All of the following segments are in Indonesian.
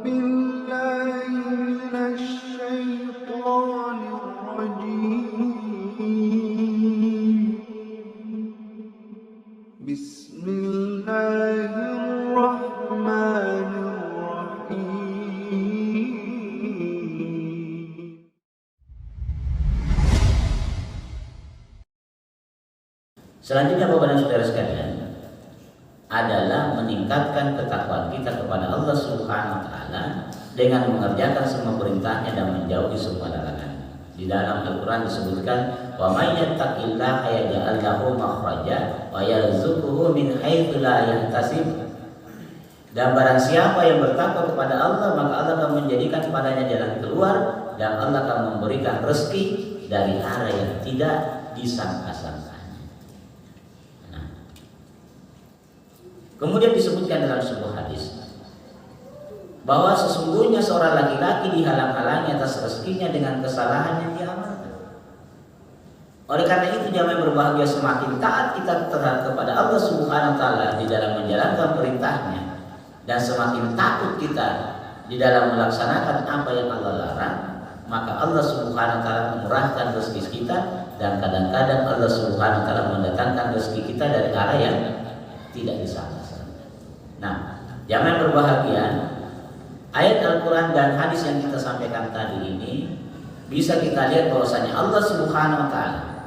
بالله من الشيطان الرجيم. بسم الله الرحمن الرحيم. Selanjutnya Bapak dan Saudara sekalian adalah meningkatkan ketakwaan kita kepada Allah Subhanahu wa taala dengan mengerjakan semua perintahnya dan menjauhi semua larangan. Di dalam Al-Qur'an disebutkan wa may yattaqillaha yaj'al lahu makhraja wa yarzuquhu min haitsu la yahtasib. Dan barang siapa yang bertakwa kepada Allah, maka Allah akan menjadikan padanya jalan keluar dan Allah akan memberikan rezeki dari arah yang tidak disangka-sangka. Kemudian disebutkan dalam sebuah hadis bahwa sesungguhnya seorang laki-laki dihalang-halangi atas rezekinya dengan kesalahan yang diamalkan. Oleh karena itu jangan berbahagia semakin taat kita terhadap kepada Allah Subhanahu wa taala di dalam menjalankan perintahnya dan semakin takut kita di dalam melaksanakan apa yang Allah larang, maka Allah Subhanahu wa taala memurahkan rezeki kita dan kadang-kadang Allah Subhanahu wa taala mendatangkan rezeki kita dari arah yang tidak disangka. Nah, jangan berbahagia. Ayat Al-Quran dan hadis yang kita sampaikan tadi ini bisa kita lihat bahwasanya Allah Subhanahu wa taala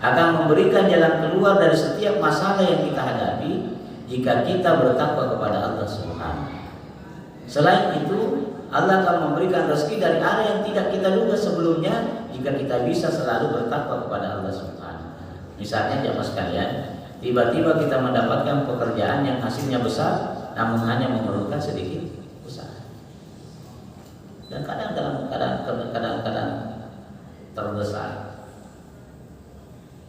akan memberikan jalan keluar dari setiap masalah yang kita hadapi jika kita bertakwa kepada Allah Subhanahu. Selain itu, Allah akan memberikan rezeki dari arah yang tidak kita duga sebelumnya jika kita bisa selalu bertakwa kepada Allah Subhanahu. Misalnya jamaah sekalian, tiba-tiba kita mendapatkan pekerjaan yang hasilnya besar namun hanya memerlukan sedikit usaha. Dan kadang-kadang terdesak.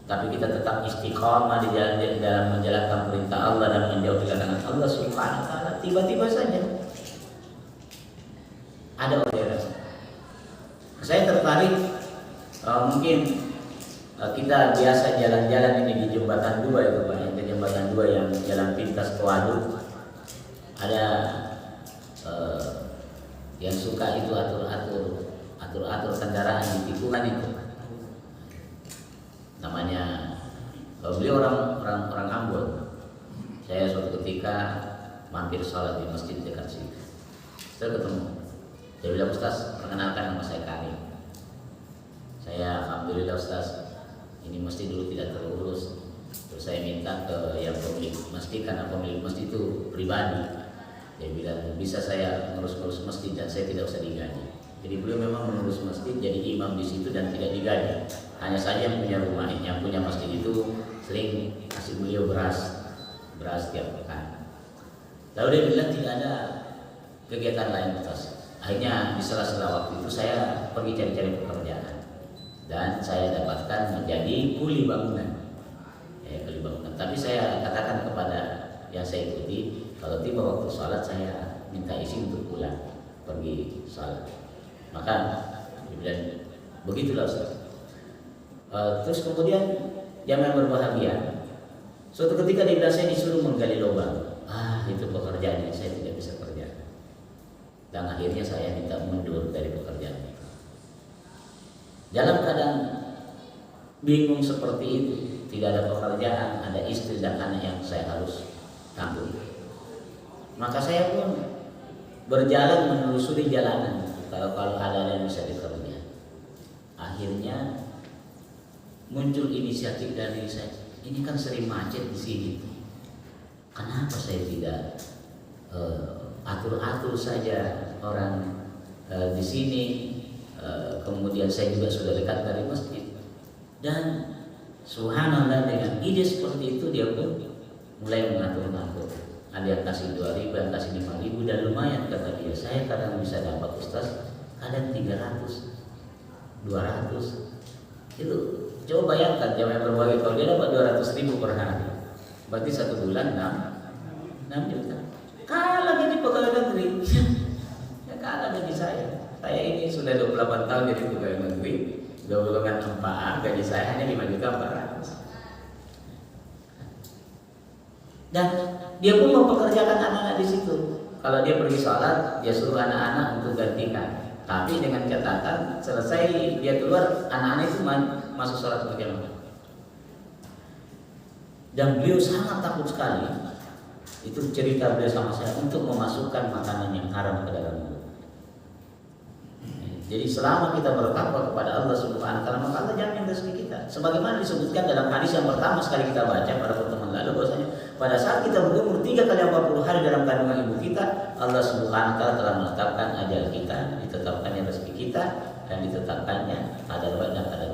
Tapi kita tetap istiqamah di dalam menjalankan perintah Allah dan menjauhi larangan Allah Subhanahu wa taala. Tiba-tiba saja ada orderan. Saya tertarik mungkin kita biasa jalan-jalan ini di jembatan 2 itu Pak, di jembatan 2 yang jalan pintas ke Waduk. Ada yang suka itu atur kendaraan di tikungan itu. Namanya beliau orang Ambon. Saya suatu ketika mampir sholat di masjid dekat sini. Saya ketemu. Dia bilang, Ustaz, perkenalkan nama saya Karim. Saya alhamdulillah Ustaz, ini masjid dulu tidak terurus. Terus saya minta ke yang pemilik masjid, karena pemilik masjid itu pribadi. Dia bilang bisa saya ngurus masjid dan saya tidak usah digaji. Jadi beliau memang mengurus masjid, jadi imam di situ dan tidak digaji. Hanya saja yang punya rumah, yang punya masjid itu sering kasih beliau beras tiap pekan. Lalu dia bilang tidak ada kegiatan lain Ustaz. Akhirnya di sela-sela waktu itu saya pergi cari-cari pekerjaan dan saya dapatkan menjadi kuli bangunan. Tapi saya katakan kepada yang saya ikuti, kalau tiba waktu sholat saya minta izin untuk pulang pergi sholat. Maka dia bilang begitulah Ustaz. Terus kemudian jangan berbahagia. Suatu ketika dia bilang saya disuruh menggali lubang. Itu pekerjaan yang saya tidak bisa kerja. Dan akhirnya saya minta mundur dari pekerjaan itu. Dalam keadaan bingung seperti itu, tidak ada pekerjaan, ada istri dan anak yang saya harus tanggung. Maka saya pun berjalan menelusuri jalanan kalau ada yang bisa dikerja. Akhirnya muncul inisiatif dari saya. Ini kan sering macet di sini. Kenapa saya tidak atur saja orang di sini? Kemudian saya juga sudah dekat dari masjid. Dan subhanallah dengan ide seperti itu dia pun mulai mengatur-ngatur. Ada yang kasih 2.000, yang kasih 5.000 dan lumayan kata dia. Saya kadang bisa dapat Ustaz, kadang 300, 200. Itu coba bayangkan jamaah berbagai, kalau dia dapat 200.000 per hari, berarti 1 bulan 6 juta. Kalah jadi pegawai negeri. Ya kalah gaji saya. Saya ini sudah 28 tahun jadi pegawai negeri. Golongan 4A, gaji saya hanya 5.400.000. Dan dia pun mempekerjakan anak-anak di situ. kalau dia pergi sholat, dia suruh anak-anak untuk gantikan. Tapi dengan catatan selesai dia keluar, anak-anak itu masuk sholat berjamaah. Dan beliau sangat takut sekali. Itu cerita beliau sama saya, untuk memasukkan makanan yang haram ke dalam mulut. Jadi selama kita bertakwa kepada Allah Subhanahu wa taala, maka Allah jamin rezeki kita. Sebagaimana disebutkan dalam hadis yang pertama sekali kita baca pada pertemuan lalu, bahwasanya pada saat kita berumur 3 kali 40 hari dalam kandungan ibu kita, Allah Subhanahu wa taala telah menetapkan ajal kita, ditetapkannya rezeki kita, dan ditetapkannya adalah dan ada